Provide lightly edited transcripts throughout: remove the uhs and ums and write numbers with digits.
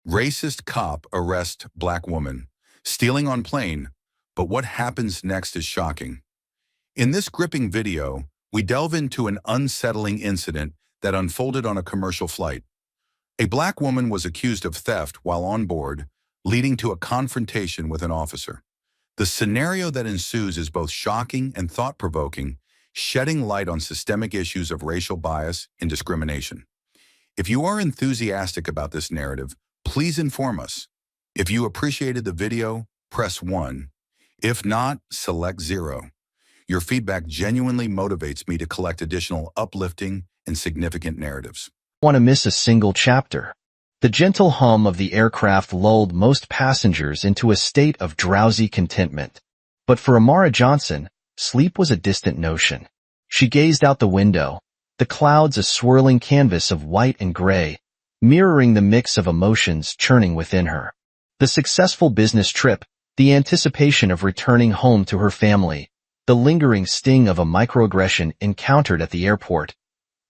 Racist cop arrests black woman. Stealing on plane. But what happens next is shocking. In this gripping video, we delve into an unsettling incident that unfolded on a commercial flight. A black woman was accused of theft while on board, leading to a confrontation with an officer. The scenario that ensues is both shocking and thought-provoking, shedding light on systemic issues of racial bias and discrimination. If you are enthusiastic about this narrative, please inform us. If you appreciated the video, press 1. If not, select 0. Your feedback genuinely motivates me to collect additional uplifting and significant narratives. Want to miss a single chapter. The gentle hum of the aircraft lulled most passengers into a state of drowsy contentment. But for Amara Johnson, sleep was a distant notion. She gazed out the window, the clouds a swirling canvas of white and gray, mirroring the mix of emotions churning within her. The successful business trip, the anticipation of returning home to her family, the lingering sting of a microaggression encountered at the airport.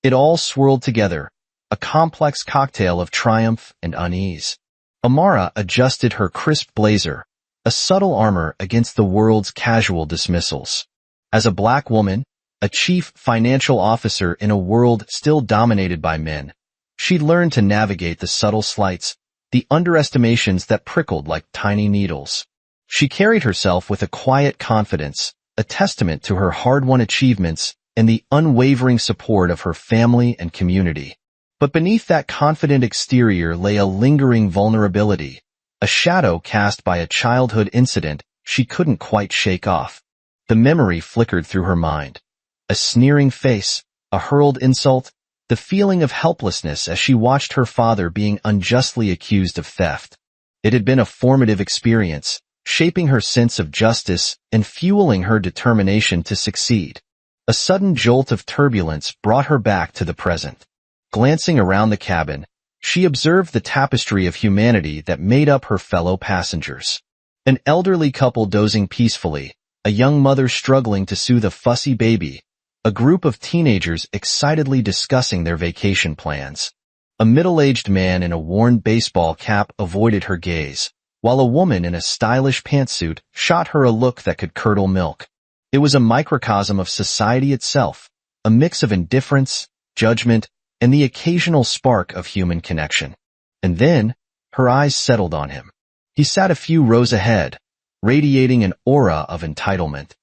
It all swirled together, a complex cocktail of triumph and unease. Amara adjusted her crisp blazer, a subtle armor against the world's casual dismissals. As a black woman, a chief financial officer in a world still dominated by men, she'd learned to navigate the subtle slights, the underestimations that prickled like tiny needles. She carried herself with a quiet confidence, a testament to her hard-won achievements and the unwavering support of her family and community. But beneath that confident exterior lay a lingering vulnerability, a shadow cast by a childhood incident she couldn't quite shake off. The memory flickered through her mind. A sneering face, a hurled insult, the feeling of helplessness as she watched her father being unjustly accused of theft. It had been a formative experience, shaping her sense of justice and fueling her determination to succeed. A sudden jolt of turbulence brought her back to the present. Glancing around the cabin, she observed the tapestry of humanity that made up her fellow passengers. An elderly couple dozing peacefully, a young mother struggling to soothe a fussy baby, a group of teenagers excitedly discussing their vacation plans. A middle-aged man in a worn baseball cap avoided her gaze, while a woman in a stylish pantsuit shot her a look that could curdle milk. It was a microcosm of society itself, a mix of indifference, judgment, and the occasional spark of human connection. And then, her eyes settled on him. He sat a few rows ahead, radiating an aura of entitlement.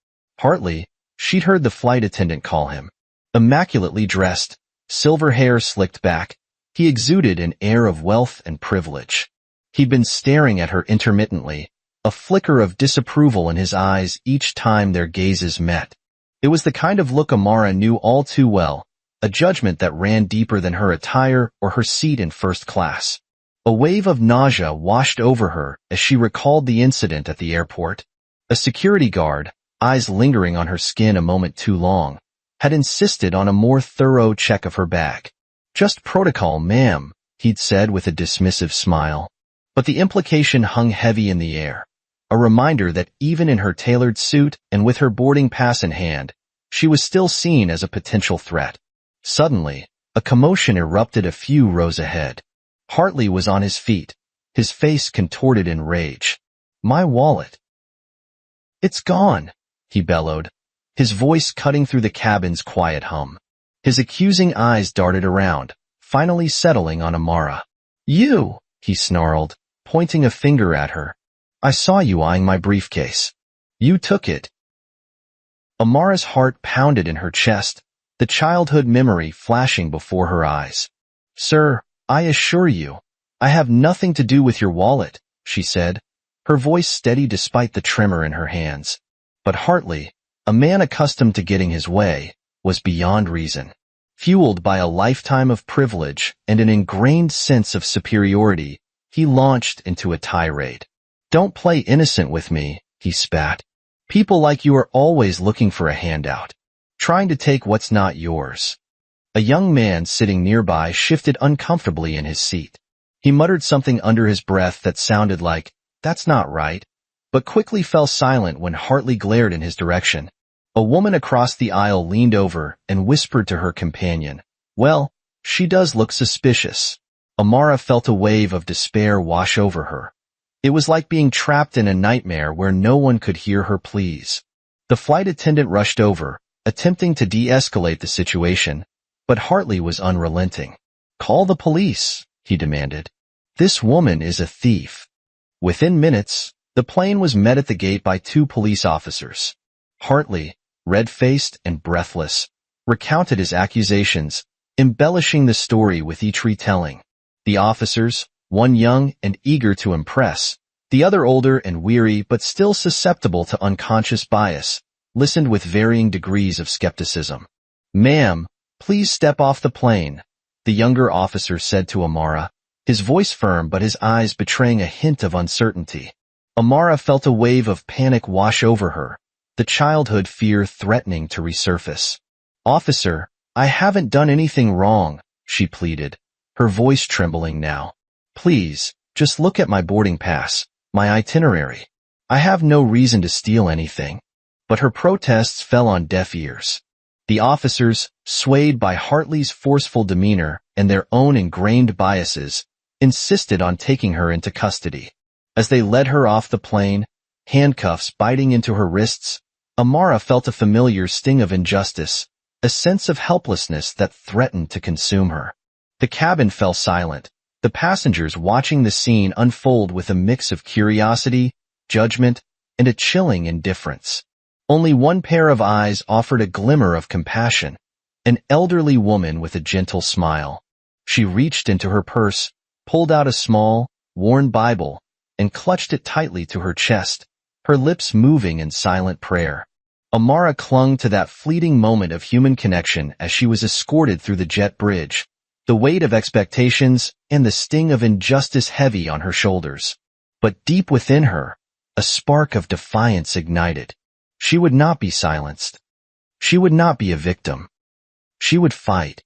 Hartley, she'd heard the flight attendant call him. Immaculately dressed, silver hair slicked back, he exuded an air of wealth and privilege. He'd been staring at her intermittently, a flicker of disapproval in his eyes each time their gazes met. It was the kind of look Amara knew all too well, a judgment that ran deeper than her attire or her seat in first class. A wave of nausea washed over her as she recalled the incident at the airport. A security guard, eyes lingering on her skin a moment too long, had insisted on a more thorough check of her bag. "Just protocol, ma'am," he'd said with a dismissive smile. But the implication hung heavy in the air, a reminder that even in her tailored suit and with her boarding pass in hand, she was still seen as a potential threat. Suddenly, a commotion erupted a few rows ahead. Hartley was on his feet, his face contorted in rage. "My wallet." "It's gone," he bellowed, his voice cutting through the cabin's quiet hum. His accusing eyes darted around, finally settling on Amara. "You," he snarled, pointing a finger at her. "I saw you eyeing my briefcase. You took it." Amara's heart pounded in her chest, the childhood memory flashing before her eyes. "Sir, I assure you, I have nothing to do with your wallet," she said, her voice steady despite the tremor in her hands. But Hartley, a man accustomed to getting his way, was beyond reason. Fueled by a lifetime of privilege and an ingrained sense of superiority, he launched into a tirade. "Don't play innocent with me," he spat. "People like you are always looking for a handout, trying to take what's not yours." A young man sitting nearby shifted uncomfortably in his seat. He muttered something under his breath that sounded like, "That's not right," but quickly fell silent when Hartley glared in his direction. A woman across the aisle leaned over and whispered to her companion, "Well, she does look suspicious." Amara felt a wave of despair wash over her. It was like being trapped in a nightmare where no one could hear her pleas. The flight attendant rushed over, attempting to de-escalate the situation, but Hartley was unrelenting. "Call the police," he demanded. "This woman is a thief." Within minutes, the plane was met at the gate by 2 police officers. Hartley, red-faced and breathless, recounted his accusations, embellishing the story with each retelling. The officers, one young and eager to impress, the other older and weary but still susceptible to unconscious bias, listened with varying degrees of skepticism. "Ma'am, please step off the plane," the younger officer said to Amara, his voice firm but his eyes betraying a hint of uncertainty. Amara felt a wave of panic wash over her, the childhood fear threatening to resurface. "Officer, I haven't done anything wrong," she pleaded, her voice trembling now. "Please, just look at my boarding pass, my itinerary. I have no reason to steal anything." But her protests fell on deaf ears. The officers, swayed by Hartley's forceful demeanor and their own ingrained biases, insisted on taking her into custody. As they led her off the plane, handcuffs biting into her wrists, Amara felt a familiar sting of injustice, a sense of helplessness that threatened to consume her. The cabin fell silent, the passengers watching the scene unfold with a mix of curiosity, judgment, and a chilling indifference. Only one pair of eyes offered a glimmer of compassion, an elderly woman with a gentle smile. She reached into her purse, pulled out a small, worn Bible, and clutched it tightly to her chest, her lips moving in silent prayer. Amara clung to that fleeting moment of human connection as she was escorted through the jet bridge, the weight of expectations and the sting of injustice heavy on her shoulders. But deep within her, a spark of defiance ignited. She would not be silenced. She would not be a victim. She would fight.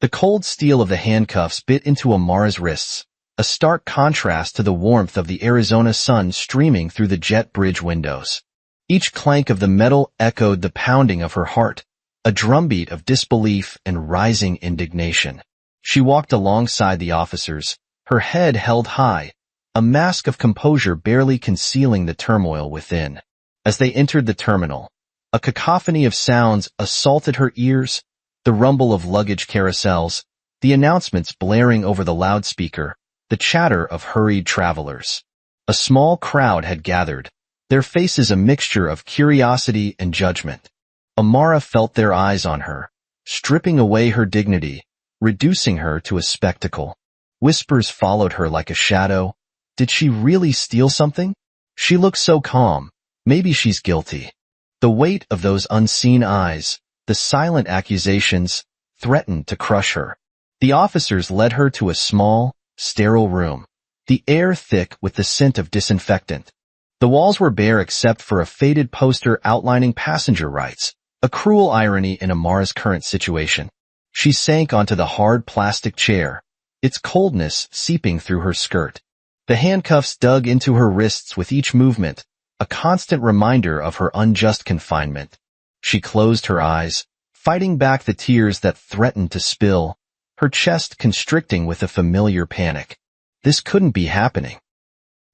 The cold steel of the handcuffs bit into Amara's wrists, a stark contrast to the warmth of the Arizona sun streaming through the jet bridge windows. Each clank of the metal echoed the pounding of her heart, a drumbeat of disbelief and rising indignation. She walked alongside the officers, her head held high, a mask of composure barely concealing the turmoil within. As they entered the terminal, a cacophony of sounds assaulted her ears, the rumble of luggage carousels, the announcements blaring over the loudspeaker, the chatter of hurried travelers. A small crowd had gathered, their faces a mixture of curiosity and judgment. Amara felt their eyes on her, stripping away her dignity, reducing her to a spectacle. Whispers followed her like a shadow. Did she really steal something? She looked so calm. Maybe she's guilty. The weight of those unseen eyes, the silent accusations, threatened to crush her. The officers led her to a small, sterile room, the air thick with the scent of disinfectant. The walls were bare except for a faded poster outlining passenger rights, a cruel irony in Amara's current situation. She sank onto the hard plastic chair, its coldness seeping through her skirt. The handcuffs dug into her wrists with each movement, a constant reminder of her unjust confinement. She closed her eyes, fighting back the tears that threatened to spill, her chest constricting with a familiar panic. This couldn't be happening.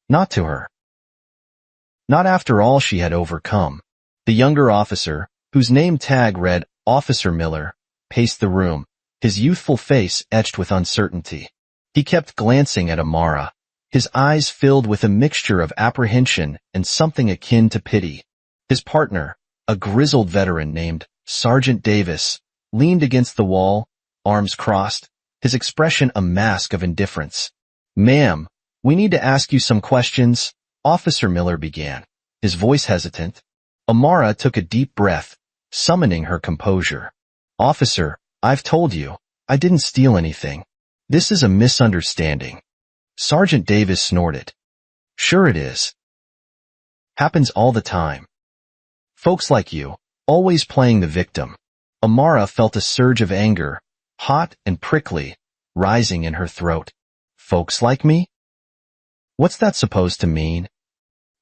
Not to her. Not after all she had overcome. The younger officer, whose name tag read Officer Miller, paced the room, his youthful face etched with uncertainty. He kept glancing at Amara, his eyes filled with a mixture of apprehension and something akin to pity. His partner, a grizzled veteran named Sergeant Davis, leaned against the wall, arms crossed, his expression a mask of indifference. "Ma'am, we need to ask you some questions," Officer Miller began, his voice hesitant. Amara took a deep breath, summoning her composure. "Officer, I've told you, I didn't steal anything. This is a misunderstanding." Sergeant Davis snorted. "Sure it is. Happens all the time. Folks like you, always playing the victim." Amara felt a surge of anger, hot and prickly, rising in her throat. "Folks like me? What's that supposed to mean?"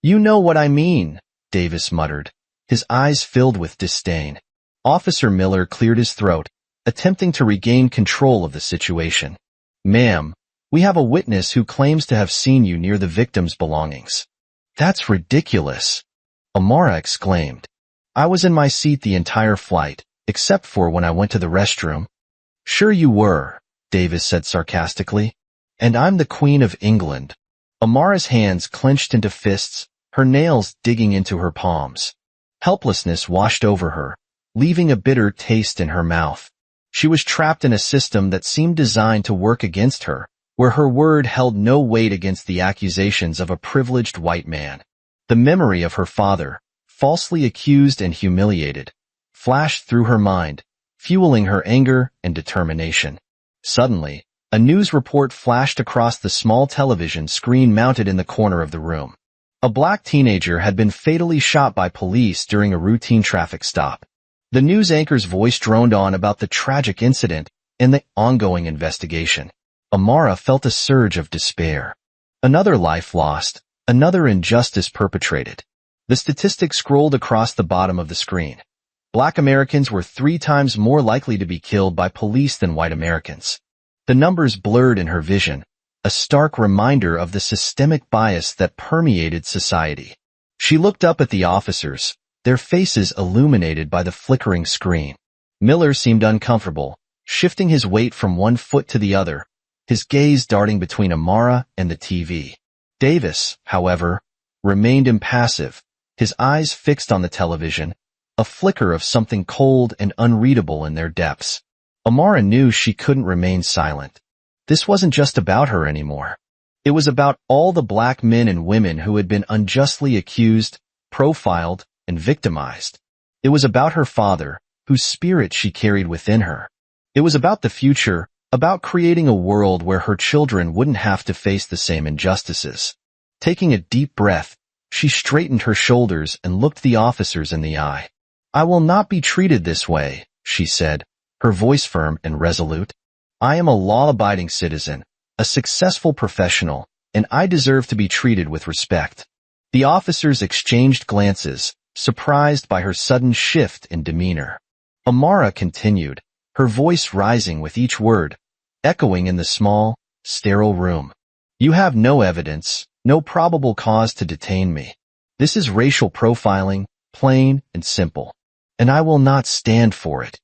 "You know what I mean," Davis muttered, his eyes filled with disdain. Officer Miller cleared his throat, attempting to regain control of the situation. "Ma'am, we have a witness who claims to have seen you near the victim's belongings." "That's ridiculous," Amara exclaimed. "I was in my seat the entire flight, except for when I went to the restroom." "Sure you were," Davis said sarcastically. "And I'm the Queen of England." Amara's hands clenched into fists, her nails digging into her palms. Helplessness washed over her, leaving a bitter taste in her mouth. She was trapped in a system that seemed designed to work against her, where her word held no weight against the accusations of a privileged white man. The memory of her father, falsely accused and humiliated, flashed through her mind, fueling her anger and determination. Suddenly, a news report flashed across the small television screen mounted in the corner of the room. A black teenager had been fatally shot by police during a routine traffic stop. The news anchor's voice droned on about the tragic incident and the ongoing investigation. Amara felt a surge of despair. Another life lost, another injustice perpetrated. The statistics scrolled across the bottom of the screen. Black Americans were 3 times more likely to be killed by police than white Americans. The numbers blurred in her vision, a stark reminder of the systemic bias that permeated society. She looked up at the officers, their faces illuminated by the flickering screen. Miller seemed uncomfortable, shifting his weight from one foot to the other, his gaze darting between Amara and the TV. Davis, however, remained impassive, his eyes fixed on the television, a flicker of something cold and unreadable in their depths. Amara knew she couldn't remain silent. This wasn't just about her anymore. It was about all the black men and women who had been unjustly accused, profiled, and victimized. It was about her father, whose spirit she carried within her. It was about the future, about creating a world where her children wouldn't have to face the same injustices. Taking a deep breath, she straightened her shoulders and looked the officers in the eye. "I will not be treated this way," she said, her voice firm and resolute. "I am a law-abiding citizen, a successful professional, and I deserve to be treated with respect." The officers exchanged glances, surprised by her sudden shift in demeanor. Amara continued, her voice rising with each word, echoing in the small, sterile room. "You have no evidence, no probable cause to detain me. This is racial profiling, plain and simple, and I will not stand for it."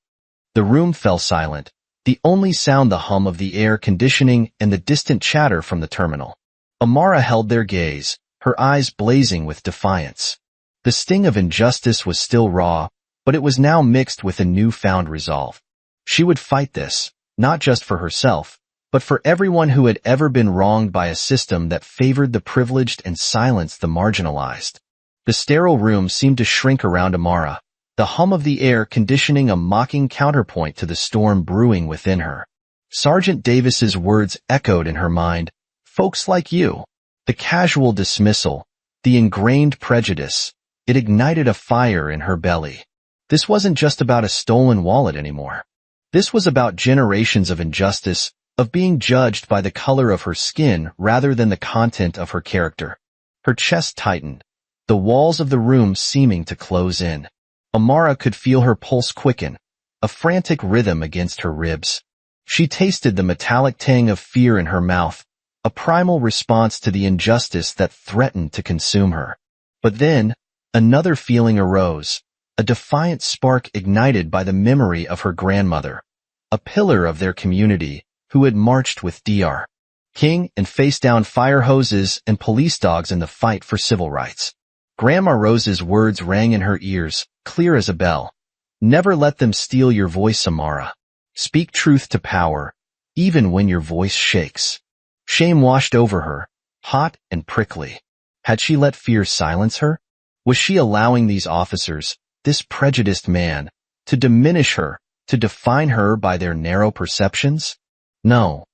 The room fell silent, the only sound the hum of the air conditioning and the distant chatter from the terminal. Amara held their gaze, her eyes blazing with defiance. The sting of injustice was still raw, but it was now mixed with a newfound resolve. She would fight this, not just for herself, but for everyone who had ever been wronged by a system that favored the privileged and silenced the marginalized. The sterile room seemed to shrink around Amara, the hum of the air conditioning a mocking counterpoint to the storm brewing within her. Sergeant Davis's words echoed in her mind, "Folks like you." The casual dismissal, the ingrained prejudice, it ignited a fire in her belly. This wasn't just about a stolen wallet anymore. This was about generations of injustice, of being judged by the color of her skin rather than the content of her character. Her chest tightened, the walls of the room seeming to close in. Amara could feel her pulse quicken, a frantic rhythm against her ribs. She tasted the metallic tang of fear in her mouth, a primal response to the injustice that threatened to consume her. But then, another feeling arose, a defiant spark ignited by the memory of her grandmother, a pillar of their community, who had marched with Dr. King and faced down fire hoses and police dogs in the fight for civil rights. Grandma Rose's words rang in her ears, clear as a bell. "Never let them steal your voice, Amara. Speak truth to power, even when your voice shakes." Shame washed over her, hot and prickly. Had she let fear silence her? Was she allowing these officers, this prejudiced man, to diminish her, to define her by their narrow perceptions? No.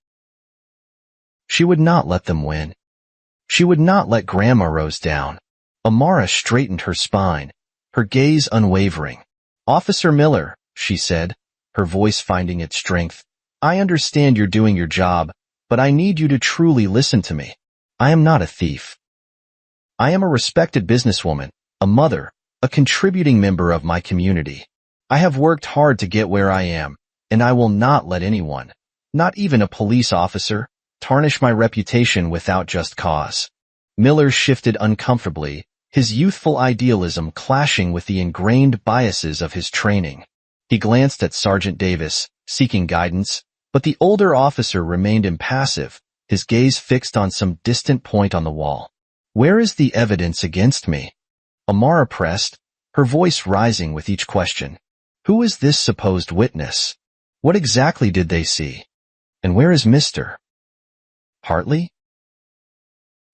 She would not let them win. She would not let Grandma Rose down. Amara straightened her spine, her gaze unwavering. "Officer Miller," she said, her voice finding its strength, "I understand you're doing your job, but I need you to truly listen to me. I am not a thief. I am a respected businesswoman, a mother, a contributing member of my community. I have worked hard to get where I am, and I will not let anyone, Not even a police officer, tarnish my reputation without just cause. Miller shifted uncomfortably, his youthful idealism clashing with the ingrained biases of his training. He glanced at Sergeant Davis, seeking guidance, but the older officer remained impassive, his gaze fixed on some distant point on the wall. Where is the evidence against me? Amara pressed, her voice rising with each question. Who is this supposed witness? What exactly did they see? And where is Mr. Hartley?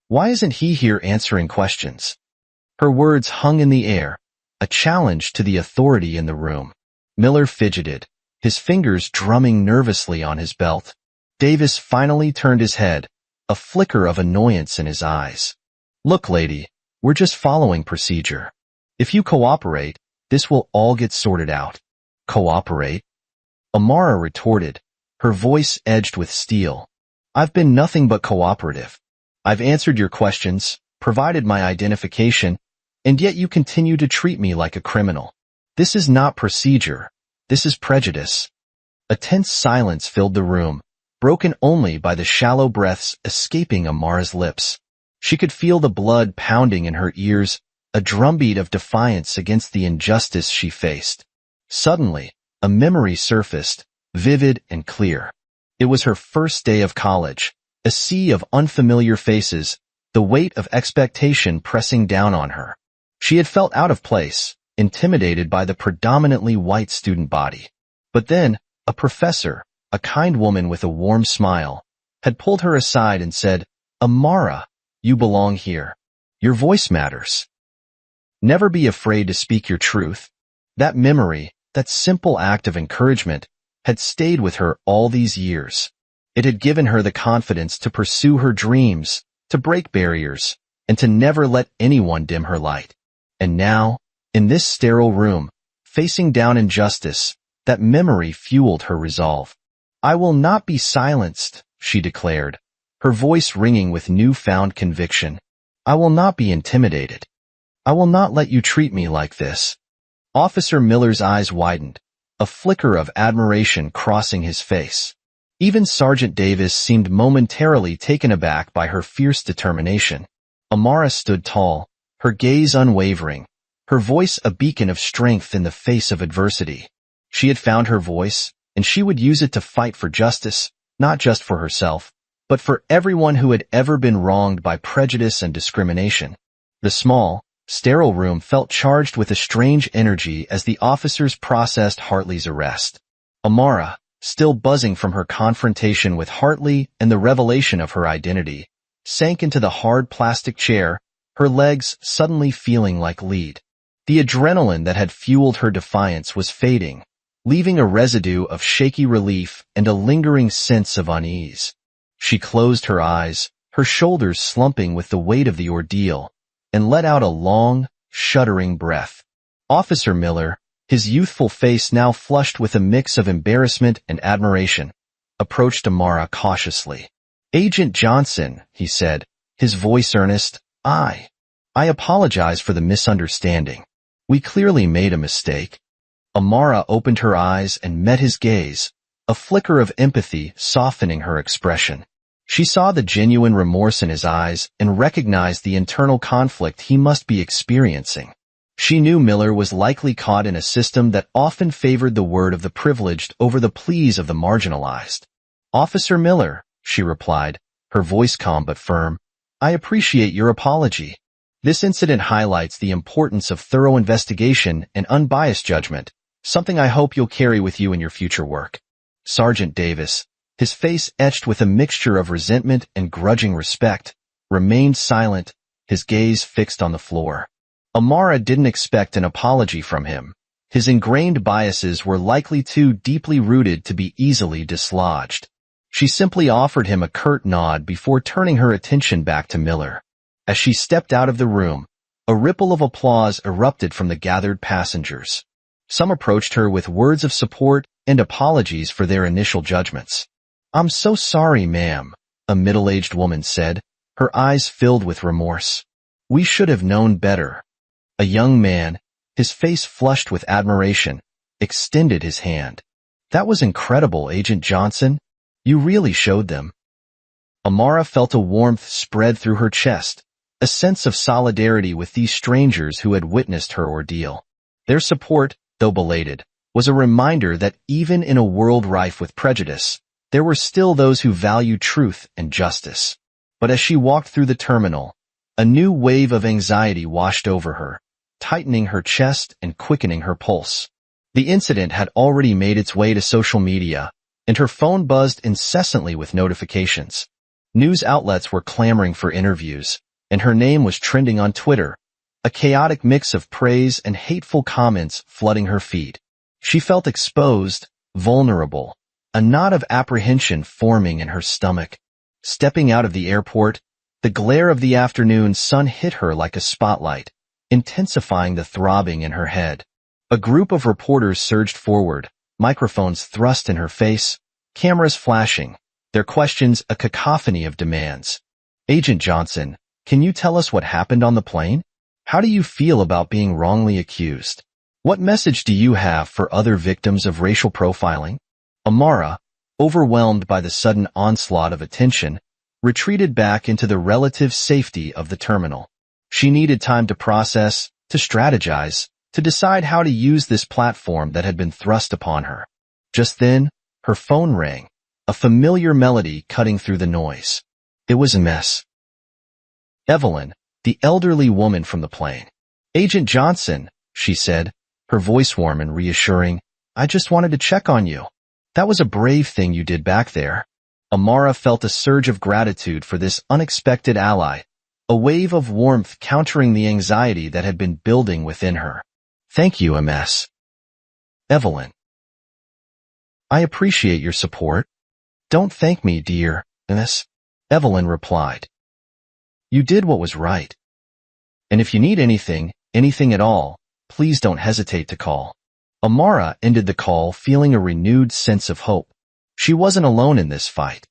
Why isn't he here answering questions? Her words hung in the air, a challenge to the authority in the room. Miller fidgeted, his fingers drumming nervously on his belt. Davis finally turned his head, a flicker of annoyance in his eyes. Look, lady, we're just following procedure. If you cooperate, this will all get sorted out. Cooperate? Amara retorted, her voice edged with steel. I've been nothing but cooperative. I've answered your questions, provided my identification, and yet you continue to treat me like a criminal. This is not procedure. This is prejudice. A tense silence filled the room, broken only by the shallow breaths escaping Amara's lips. She could feel the blood pounding in her ears, a drumbeat of defiance against the injustice she faced. Suddenly, a memory surfaced, vivid and clear. It was her first day of college, a sea of unfamiliar faces, the weight of expectation pressing down on her. She had felt out of place, intimidated by the predominantly white student body. But then, a professor, a kind woman with a warm smile, had pulled her aside and said, Amara, you belong here. Your voice matters. Never be afraid to speak your truth. That memory, that simple act of encouragement, had stayed with her all these years. It had given her the confidence to pursue her dreams, to break barriers, and to never let anyone dim her light. And now, in this sterile room, facing down injustice, that memory fueled her resolve. I will not be silenced, she declared, her voice ringing with newfound conviction. I will not be intimidated. I will not let you treat me like this. Officer Miller's eyes widened, a flicker of admiration crossing his face. Even Sergeant Davis seemed momentarily taken aback by her fierce determination. Amara stood tall, her gaze unwavering, her voice a beacon of strength in the face of adversity. She had found her voice, and she would use it to fight for justice, not just for herself, but for everyone who had ever been wronged by prejudice and discrimination. The small, sterile room felt charged with a strange energy as the officers processed Hartley's arrest. Amara, still buzzing from her confrontation with Hartley and the revelation of her identity, sank into the hard plastic chair, her legs suddenly feeling like lead. The adrenaline that had fueled her defiance was fading, leaving a residue of shaky relief and a lingering sense of unease. She closed her eyes, her shoulders slumping with the weight of the ordeal, and let out a long, shuddering breath. Officer Miller, his youthful face now flushed with a mix of embarrassment and admiration, approached Amara cautiously. Agent Johnson, he said, his voice earnest, I apologize for the misunderstanding. We clearly made a mistake. Amara opened her eyes and met his gaze, a flicker of empathy softening her expression. She saw the genuine remorse in his eyes and recognized the internal conflict he must be experiencing. She knew Miller was likely caught in a system that often favored the word of the privileged over the pleas of the marginalized. Officer Miller, she replied, her voice calm but firm, I appreciate your apology. This incident highlights the importance of thorough investigation and unbiased judgment, something I hope you'll carry with you in your future work. Sergeant Davis, his face etched with a mixture of resentment and grudging respect, remained silent, his gaze fixed on the floor. Amara didn't expect an apology from him. His ingrained biases were likely too deeply rooted to be easily dislodged. She simply offered him a curt nod before turning her attention back to Miller. As she stepped out of the room, a ripple of applause erupted from the gathered passengers. Some approached her with words of support and apologies for their initial judgments. I'm so sorry, ma'am, a middle-aged woman said, her eyes filled with remorse. We should have known better. A young man, his face flushed with admiration, extended his hand. That was incredible, Agent Johnson. You really showed them. Amara felt a warmth spread through her chest, a sense of solidarity with these strangers who had witnessed her ordeal. Their support, though belated, was a reminder that even in a world rife with prejudice, there were still those who value truth and justice. But as she walked through the terminal, a new wave of anxiety washed over her, tightening her chest and quickening her pulse. The incident had already made its way to social media, and her phone buzzed incessantly with notifications. News outlets were clamoring for interviews, and her name was trending on Twitter, a chaotic mix of praise and hateful comments flooding her feed. She felt exposed, vulnerable, a knot of apprehension forming in her stomach. Stepping out of the airport, the glare of the afternoon sun hit her like a spotlight, intensifying the throbbing in her head. A group of reporters surged forward, microphones thrust in her face, cameras flashing, their questions a cacophony of demands. Agent Johnson, can you tell us what happened on the plane? How do you feel about being wrongly accused? What message do you have for other victims of racial profiling? Amara, overwhelmed by the sudden onslaught of attention, retreated back into the relative safety of the terminal. She needed time to process, to strategize, to decide how to use this platform that had been thrust upon her. Just then, her phone rang, a familiar melody cutting through the noise. It was a mess. Evelyn, the elderly woman from the plane. Agent Johnson, she said, her voice warm and reassuring. I just wanted to check on you. That was a brave thing you did back there. Amara felt a surge of gratitude for this unexpected ally, a wave of warmth countering the anxiety that had been building within her. Thank you, MS. Evelyn. I appreciate your support. Don't thank me, dear MS. Evelyn replied. You did what was right. And if you need anything at all, please don't hesitate to call. Amara ended the call feeling a renewed sense of hope. She wasn't alone in this fight.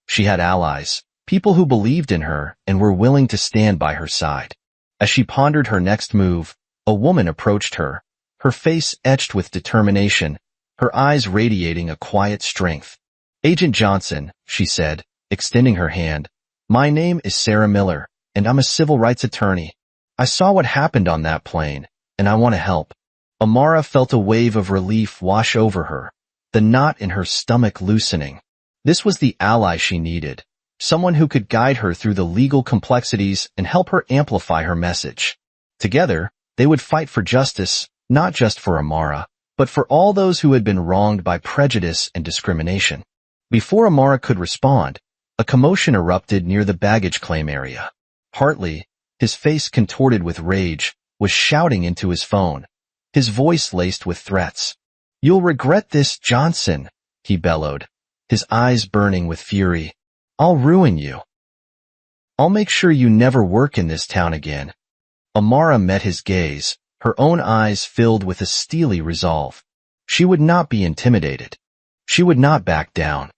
She had allies, people who believed in her and were willing to stand by her side. As she pondered her next move, a woman approached her, her face etched with determination, her eyes radiating a quiet strength. Agent Johnson, she said, extending her hand, my name is Sarah Miller, and I'm a civil rights attorney. I saw what happened on that plane, and I want to help. Amara felt a wave of relief wash over her, the knot in her stomach loosening. This was the ally she needed, someone who could guide her through the legal complexities and help her amplify her message. Together, they would fight for justice, not just for Amara, but for all those who had been wronged by prejudice and discrimination. Before Amara could respond, a commotion erupted near the baggage claim area. Hartley, his face contorted with rage, was shouting into his phone, his voice laced with threats. You'll regret this, Johnson, he bellowed, his eyes burning with fury. I'll ruin you. I'll make sure you never work in this town again. Amara met his gaze, her own eyes filled with a steely resolve. She would not be intimidated. She would not back down.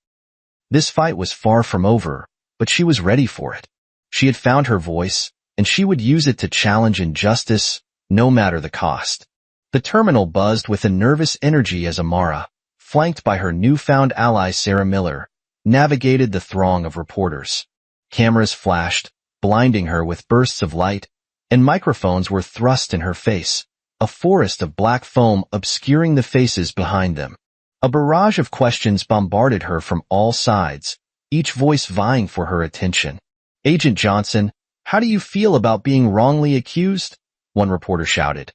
This fight was far from over, but she was ready for it. She had found her voice, and she would use it to challenge injustice, no matter the cost. The terminal buzzed with a nervous energy as Amara, flanked by her newfound ally Sarah Miller, navigated the throng of reporters. Cameras flashed, blinding her with bursts of light, and microphones were thrust in her face, a forest of black foam obscuring the faces behind them. A barrage of questions bombarded her from all sides, each voice vying for her attention. Agent Johnson, how do you feel about being wrongly accused? One reporter shouted,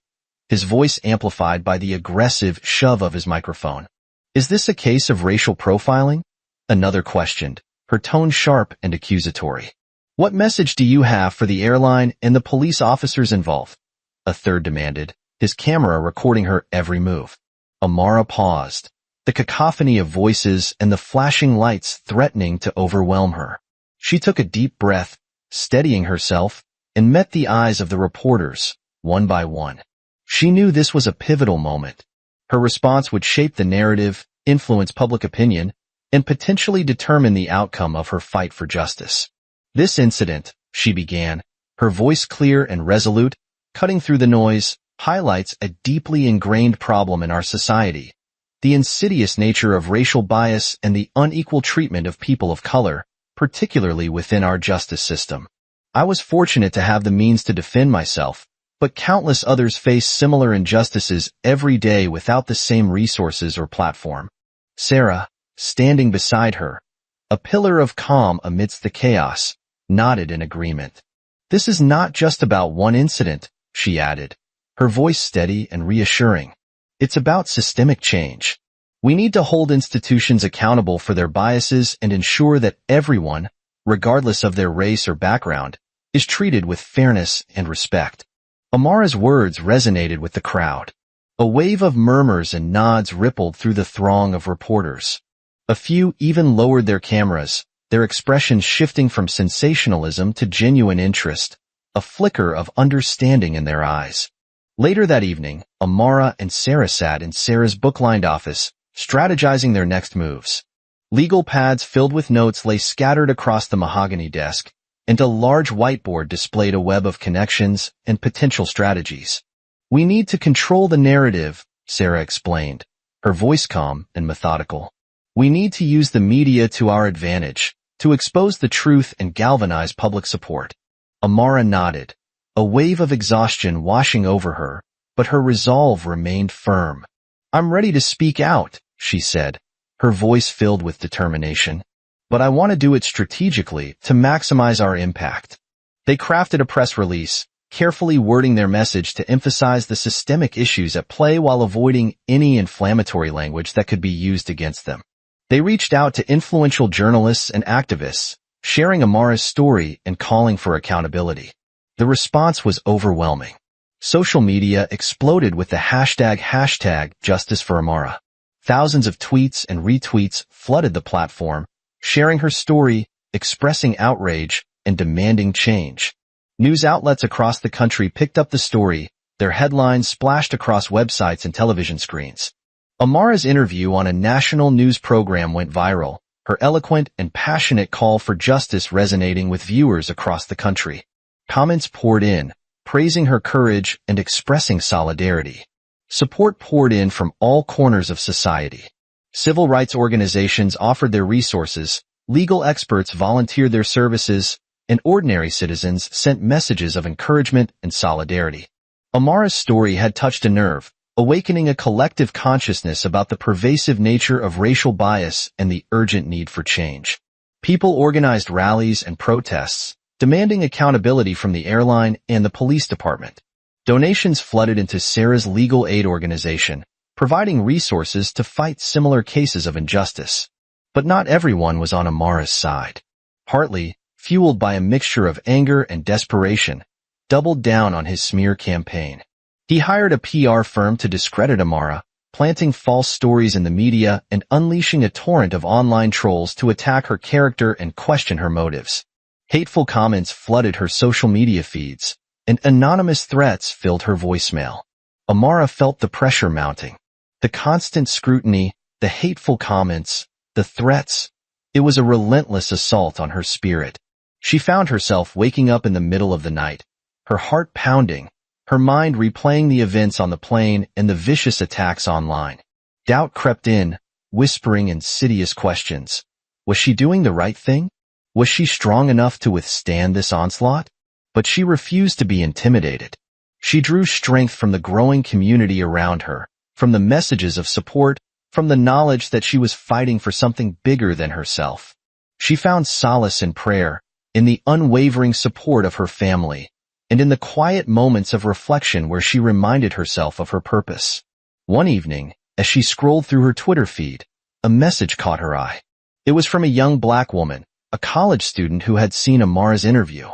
his voice amplified by the aggressive shove of his microphone. Is this a case of racial profiling? Another questioned, her tone sharp and accusatory. What message do you have for the airline and the police officers involved? A third demanded, his camera recording her every move. Amara paused, the cacophony of voices and the flashing lights threatening to overwhelm her. She took a deep breath, steadying herself, and met the eyes of the reporters, one by one. She knew this was a pivotal moment. Her response would shape the narrative, influence public opinion, and potentially determine the outcome of her fight for justice. This incident, she began, her voice clear and resolute, cutting through the noise, highlights a deeply ingrained problem in our society, the insidious nature of racial bias and the unequal treatment of people of color, particularly within our justice system. I was fortunate to have the means to defend myself, but countless others face similar injustices every day without the same resources or platform. Sarah, standing beside her, a pillar of calm amidst the chaos, nodded in agreement. This is not just about one incident, she added, her voice steady and reassuring. It's about systemic change. We need to hold institutions accountable for their biases and ensure that everyone, regardless of their race or background, is treated with fairness and respect. Amara's words resonated with the crowd. A wave of murmurs and nods rippled through the throng of reporters. A few even lowered their cameras, their expressions shifting from sensationalism to genuine interest, a flicker of understanding in their eyes. Later that evening, Amara and Sarah sat in Sarah's book-lined office, strategizing their next moves. Legal pads filled with notes lay scattered across the mahogany desk, and a large whiteboard displayed a web of connections and potential strategies. We need to control the narrative, Sarah explained, her voice calm and methodical. We need to use the media to our advantage, to expose the truth and galvanize public support. Amara nodded, a wave of exhaustion washing over her, but her resolve remained firm. I'm ready to speak out, she said, her voice filled with determination. But I want to do it strategically to maximize our impact. They crafted a press release, carefully wording their message to emphasize the systemic issues at play while avoiding any inflammatory language that could be used against them. They reached out to influential journalists and activists, sharing Amara's story and calling for accountability. The response was overwhelming. Social media exploded with the hashtag Justice for Amara. Thousands of tweets and retweets flooded the platform, sharing her story, expressing outrage, and demanding change. News outlets across the country picked up the story, their headlines splashed across websites and television screens. Amara's interview on a national news program went viral, her eloquent and passionate call for justice resonating with viewers across the country. Comments poured in, praising her courage and expressing solidarity. Support poured in from all corners of society. Civil rights organizations offered their resources, legal experts volunteered their services, and ordinary citizens sent messages of encouragement and solidarity. Amara's story had touched a nerve, awakening a collective consciousness about the pervasive nature of racial bias and the urgent need for change. People organized rallies and protests, demanding accountability from the airline and the police department. Donations flooded into Sarah's legal aid organization, providing resources to fight similar cases of injustice. But not everyone was on Amara's side. Hartley, fueled by a mixture of anger and desperation, doubled down on his smear campaign. He hired a PR firm to discredit Amara, planting false stories in the media and unleashing a torrent of online trolls to attack her character and question her motives. Hateful comments flooded her social media feeds, and anonymous threats filled her voicemail. Amara felt the pressure mounting. The constant scrutiny, the hateful comments, the threats. It was a relentless assault on her spirit. She found herself waking up in the middle of the night, her heart pounding, her mind replaying the events on the plane and the vicious attacks online. Doubt crept in, whispering insidious questions. Was she doing the right thing? Was she strong enough to withstand this onslaught? But she refused to be intimidated. She drew strength from the growing community around her, from the messages of support, from the knowledge that she was fighting for something bigger than herself. She found solace in prayer, in the unwavering support of her family, and in the quiet moments of reflection where she reminded herself of her purpose. One evening, as she scrolled through her Twitter feed, a message caught her eye. It was from a young black woman, a college student who had seen Amara's interview.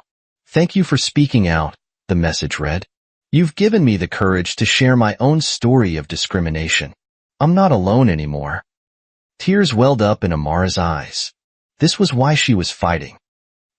"Thank you for speaking out," the message read. "You've given me the courage to share my own story of discrimination. I'm not alone anymore." Tears welled up in Amara's eyes. This was why she was fighting.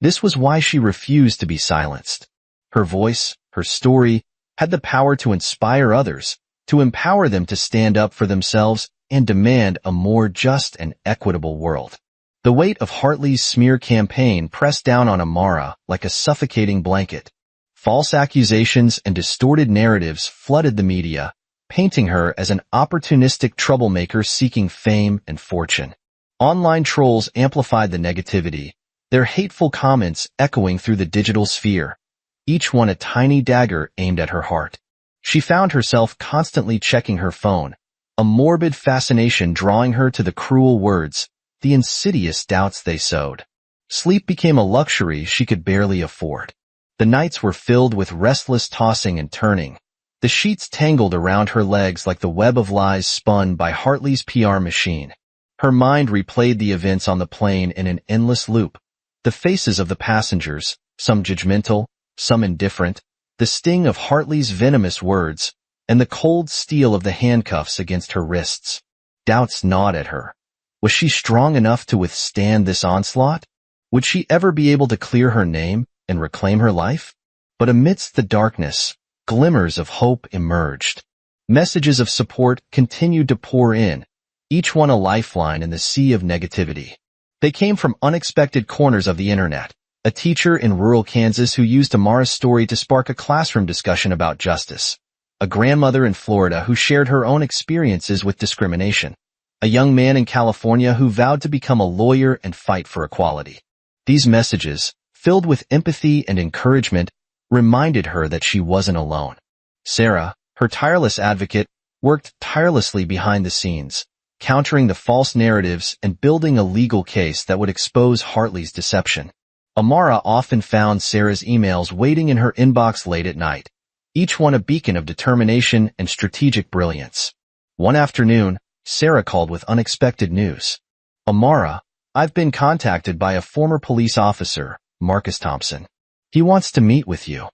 This was why she refused to be silenced. Her voice, her story, had the power to inspire others, to empower them to stand up for themselves and demand a more just and equitable world. The weight of Hartley's smear campaign pressed down on Amara like a suffocating blanket. False accusations and distorted narratives flooded the media, painting her as an opportunistic troublemaker seeking fame and fortune. Online trolls amplified the negativity, their hateful comments echoing through the digital sphere, each one a tiny dagger aimed at her heart. She found herself constantly checking her phone, a morbid fascination drawing her to the cruel words, the insidious doubts they sowed. Sleep became a luxury she could barely afford. The nights were filled with restless tossing and turning. The sheets tangled around her legs like the web of lies spun by Hartley's PR machine. Her mind replayed the events on the plane in an endless loop. The faces of the passengers, some judgmental, some indifferent, the sting of Hartley's venomous words, and the cold steel of the handcuffs against her wrists. Doubts gnawed at her. Was she strong enough to withstand this onslaught? Would she ever be able to clear her name and reclaim her life? But amidst the darkness, glimmers of hope emerged. Messages of support continued to pour in, each one a lifeline in the sea of negativity. They came from unexpected corners of the internet. A teacher in rural Kansas who used Amara's story to spark a classroom discussion about justice. A grandmother in Florida who shared her own experiences with discrimination. A young man in California who vowed to become a lawyer and fight for equality. These messages, filled with empathy and encouragement, reminded her that she wasn't alone. Sarah, her tireless advocate, worked tirelessly behind the scenes, countering the false narratives and building a legal case that would expose Hartley's deception. Amara often found Sarah's emails waiting in her inbox late at night, each one a beacon of determination and strategic brilliance. One afternoon, Sarah called with unexpected news. Amara, I've been contacted by a former police officer, Marcus Thompson. He wants to meet with you.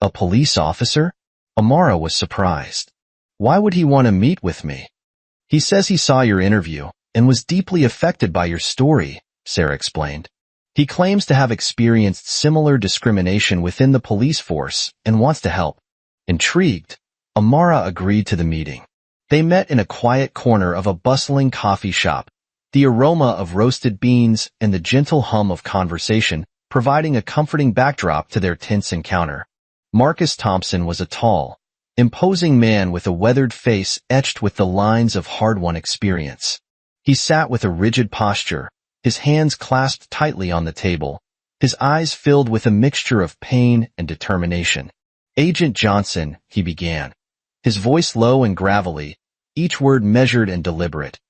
A police officer? Amara was surprised. Why would he want to meet with me? He says he saw your interview and was deeply affected by your story, Sarah explained. He claims to have experienced similar discrimination within the police force and wants to help. Intrigued, Amara agreed to the meeting. They met in a quiet corner of a bustling coffee shop, the aroma of roasted beans and the gentle hum of conversation providing a comforting backdrop to their tense encounter. Marcus Thompson was a tall, imposing man with a weathered face etched with the lines of hard-won experience. He sat with a rigid posture, his hands clasped tightly on the table, his eyes filled with a mixture of pain and determination. Agent Johnson, he began, his voice low and gravelly, each word measured and deliberate.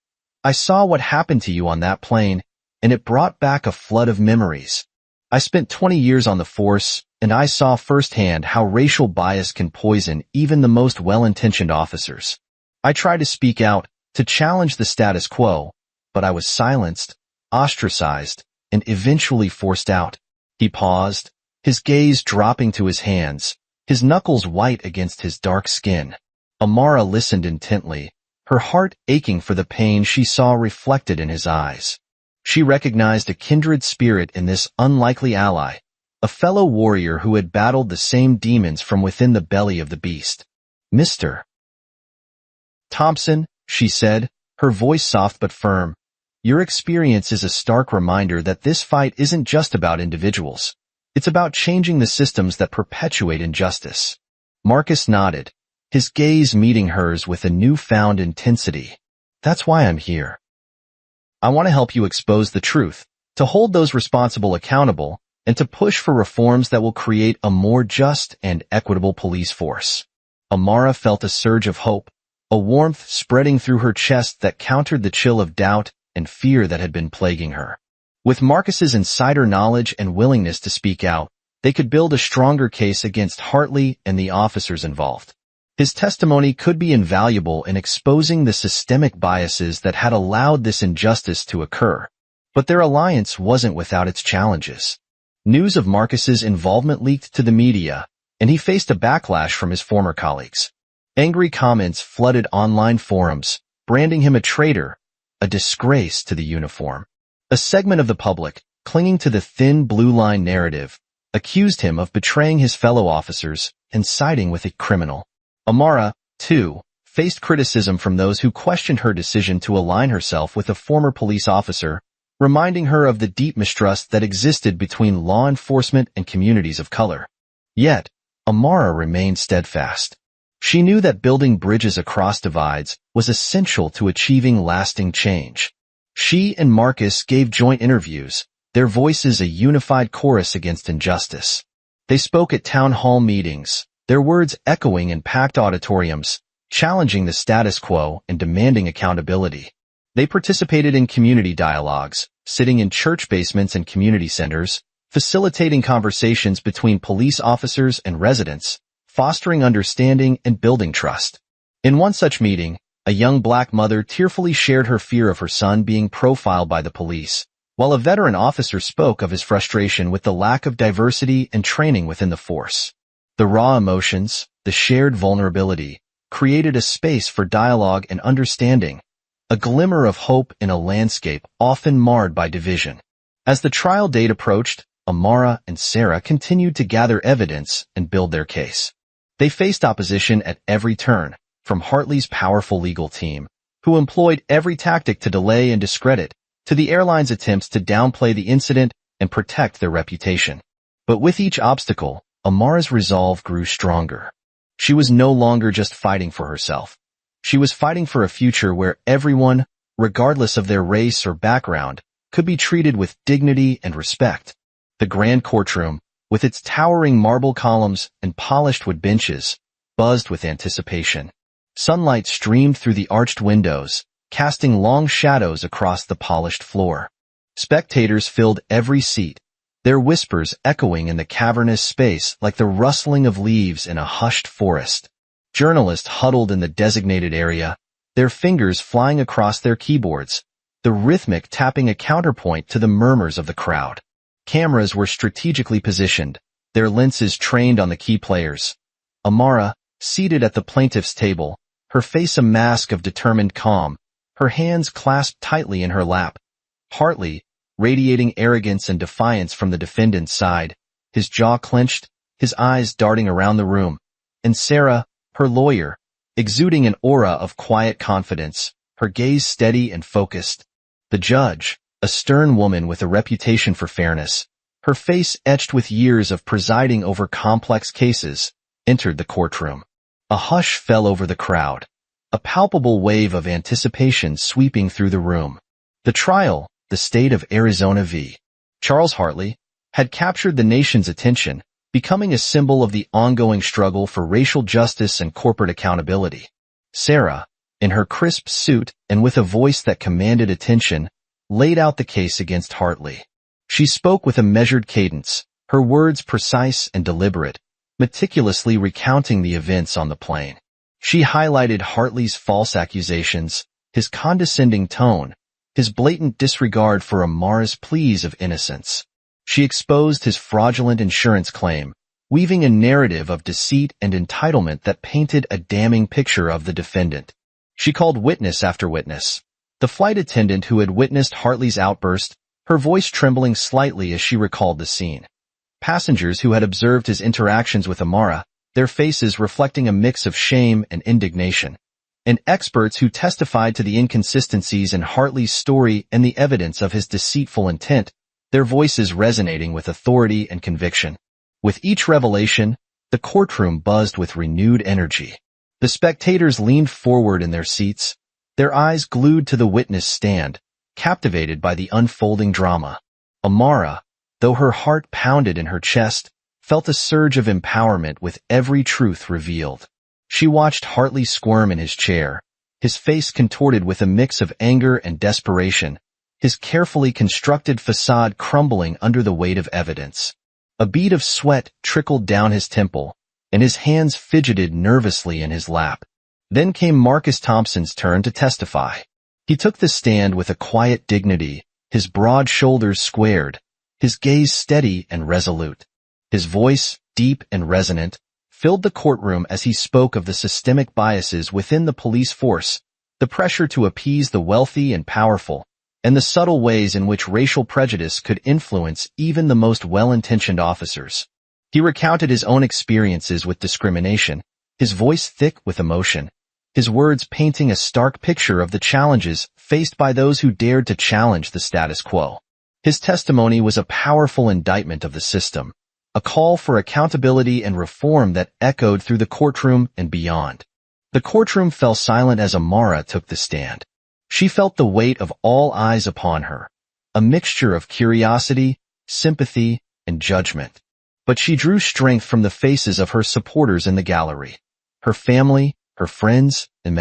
I saw what happened to you on that plane, and it brought back a flood of memories. I spent 20 years on the force, and I saw firsthand how racial bias can poison even the most well-intentioned officers. I tried to speak out, to challenge the status quo, but I was silenced, ostracized, and eventually forced out. He paused, his gaze dropping to his hands, his knuckles white against his dark skin. Amara listened intently, her heart aching for the pain she saw reflected in his eyes. She recognized a kindred spirit in this unlikely ally, a fellow warrior who had battled the same demons from within the belly of the beast. Mr. Thompson, she said, her voice soft but firm, your experience is a stark reminder that this fight isn't just about individuals. It's about changing the systems that perpetuate injustice. Marcus nodded, his gaze meeting hers with a newfound intensity. That's why I'm here. I want to help you expose the truth, to hold those responsible accountable, and to push for reforms that will create a more just and equitable police force. Amara felt a surge of hope, a warmth spreading through her chest that countered the chill of doubt and fear that had been plaguing her. With Marcus's insider knowledge and willingness to speak out, they could build a stronger case against Hartley and the officers involved. His testimony could be invaluable in exposing the systemic biases that had allowed this injustice to occur. But their alliance wasn't without its challenges. News of Marcus's involvement leaked to the media, and he faced a backlash from his former colleagues. Angry comments flooded online forums, branding him a traitor, a disgrace to the uniform. A segment of the public, clinging to the thin blue line narrative, accused him of betraying his fellow officers and siding with a criminal. Amara, too, faced criticism from those who questioned her decision to align herself with a former police officer, reminding her of the deep mistrust that existed between law enforcement and communities of color. Yet, Amara remained steadfast. She knew that building bridges across divides was essential to achieving lasting change. She and Marcus gave joint interviews, their voices a unified chorus against injustice. They spoke at town hall meetings, their words echoing in packed auditoriums, challenging the status quo and demanding accountability. They participated in community dialogues, sitting in church basements and community centers, facilitating conversations between police officers and residents, fostering understanding and building trust. In one such meeting, a young black mother tearfully shared her fear of her son being profiled by the police, while a veteran officer spoke of his frustration with the lack of diversity and training within the force. The raw emotions, the shared vulnerability, created a space for dialogue and understanding, a glimmer of hope in a landscape often marred by division. As the trial date approached, Amara and Sarah continued to gather evidence and build their case. They faced opposition at every turn, from Hartley's powerful legal team, who employed every tactic to delay and discredit, to the airline's attempts to downplay the incident and protect their reputation. But with each obstacle, Amara's resolve grew stronger. She was no longer just fighting for herself. She was fighting for a future where everyone, regardless of their race or background, could be treated with dignity and respect. The grand courtroom, with its towering marble columns and polished wood benches, buzzed with anticipation. Sunlight streamed through the arched windows, casting long shadows across the polished floor. Spectators filled every seat, their whispers echoing in the cavernous space like the rustling of leaves in a hushed forest. Journalists huddled in the designated area, their fingers flying across their keyboards, the rhythmic tapping a counterpoint to the murmurs of the crowd. Cameras were strategically positioned, their lenses trained on the key players. Amara, seated at the plaintiff's table, her face a mask of determined calm, her hands clasped tightly in her lap. Hartley, radiating arrogance and defiance from the defendant's side, his jaw clenched, his eyes darting around the room. And Sarah, her lawyer, exuding an aura of quiet confidence, her gaze steady and focused. The judge, a stern woman with a reputation for fairness, her face etched with years of presiding over complex cases, entered the courtroom. A hush fell over the crowd, a palpable wave of anticipation sweeping through the room. The trial, the state of Arizona v. Charles Hartley, had captured the nation's attention, becoming a symbol of the ongoing struggle for racial justice and corporate accountability. Sarah, in her crisp suit and with a voice that commanded attention, laid out the case against Hartley. She spoke with a measured cadence, her words precise and deliberate, meticulously recounting the events on the plane. She highlighted Hartley's false accusations, his condescending tone, his blatant disregard for Amara's pleas of innocence. She exposed his fraudulent insurance claim, weaving a narrative of deceit and entitlement that painted a damning picture of the defendant. She called witness after witness. The flight attendant who had witnessed Hartley's outburst, her voice trembling slightly as she recalled the scene. Passengers who had observed his interactions with Amara, their faces reflecting a mix of shame and indignation. And experts who testified to the inconsistencies in Hartley's story and the evidence of his deceitful intent, their voices resonating with authority and conviction. With each revelation, the courtroom buzzed with renewed energy. The spectators leaned forward in their seats, their eyes glued to the witness stand, captivated by the unfolding drama. Amara, though her heart pounded in her chest, felt a surge of empowerment with every truth revealed. She watched Hartley squirm in his chair, his face contorted with a mix of anger and desperation, his carefully constructed facade crumbling under the weight of evidence. A bead of sweat trickled down his temple, and his hands fidgeted nervously in his lap. Then came Marcus Thompson's turn to testify. He took the stand with a quiet dignity, his broad shoulders squared, his gaze steady and resolute. His voice, deep and resonant, filled the courtroom as he spoke of the systemic biases within the police force, the pressure to appease the wealthy and powerful, and the subtle ways in which racial prejudice could influence even the most well-intentioned officers. He recounted his own experiences with discrimination, his voice thick with emotion, his words painting a stark picture of the challenges faced by those who dared to challenge the status quo. His testimony was a powerful indictment of the system, a call for accountability and reform that echoed through the courtroom and beyond. The courtroom fell silent as Amara took the stand. She felt the weight of all eyes upon her, a mixture of curiosity, sympathy, and judgment. But she drew strength from the faces of her supporters in the gallery, her family, her friends, and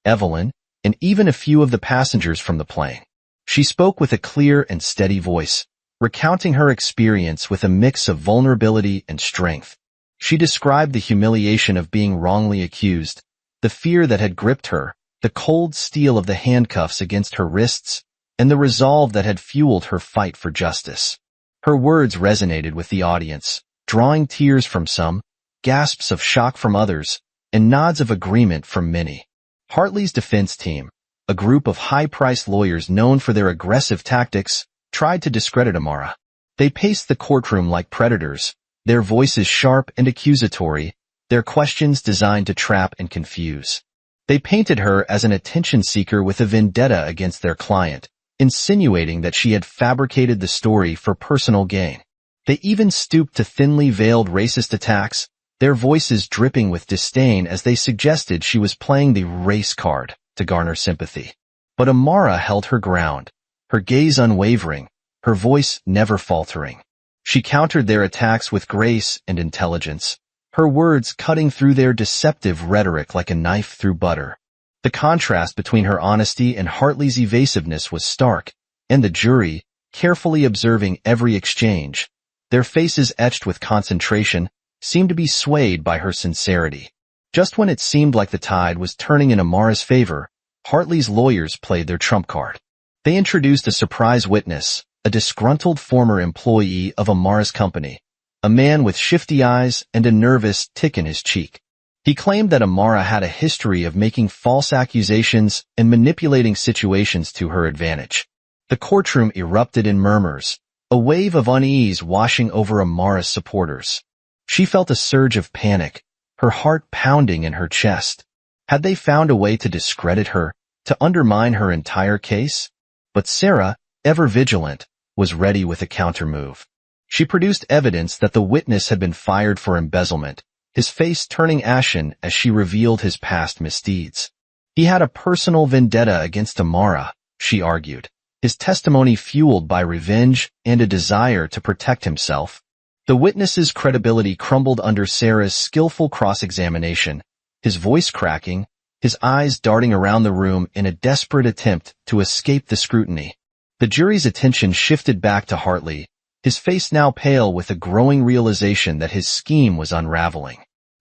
Evelyn, and even a few of the passengers from the plane. She spoke with a clear and steady voice, recounting her experience with a mix of vulnerability and strength. She described the humiliation of being wrongly accused, the fear that had gripped her, the cold steel of the handcuffs against her wrists, and the resolve that had fueled her fight for justice. Her words resonated with the audience, drawing tears from some, gasps of shock from others, and nods of agreement from many. Hartley's defense team, a group of high-priced lawyers known for their aggressive tactics, tried to discredit Amara. They paced the courtroom like predators, their voices sharp and accusatory, their questions designed to trap and confuse. They painted her as an attention seeker with a vendetta against their client, insinuating that she had fabricated the story for personal gain. They even stooped to thinly veiled racist attacks, their voices dripping with disdain as they suggested she was playing the race card to garner sympathy. But Amara held her ground, her gaze unwavering, her voice never faltering. She countered their attacks with grace and intelligence, her words cutting through their deceptive rhetoric like a knife through butter. The contrast between her honesty and Hartley's evasiveness was stark, and the jury, carefully observing every exchange, their faces etched with concentration, seemed to be swayed by her sincerity. Just when it seemed like the tide was turning in Amara's favor, Hartley's lawyers played their trump card. They introduced a surprise witness, a disgruntled former employee of Amara's company, a man with shifty eyes and a nervous tick in his cheek. He claimed that Amara had a history of making false accusations and manipulating situations to her advantage. The courtroom erupted in murmurs, a wave of unease washing over Amara's supporters. She felt a surge of panic, her heart pounding in her chest. Had they found a way to discredit her, to undermine her entire case? But Sarah, ever vigilant, was ready with a countermove. She produced evidence that the witness had been fired for embezzlement, his face turning ashen as she revealed his past misdeeds. He had a personal vendetta against Amara, she argued, his testimony fueled by revenge and a desire to protect himself. The witness's credibility crumbled under Sarah's skillful cross-examination, his voice cracking, his eyes darting around the room in a desperate attempt to escape the scrutiny. The jury's attention shifted back to Hartley, his face now pale with a growing realization that his scheme was unraveling.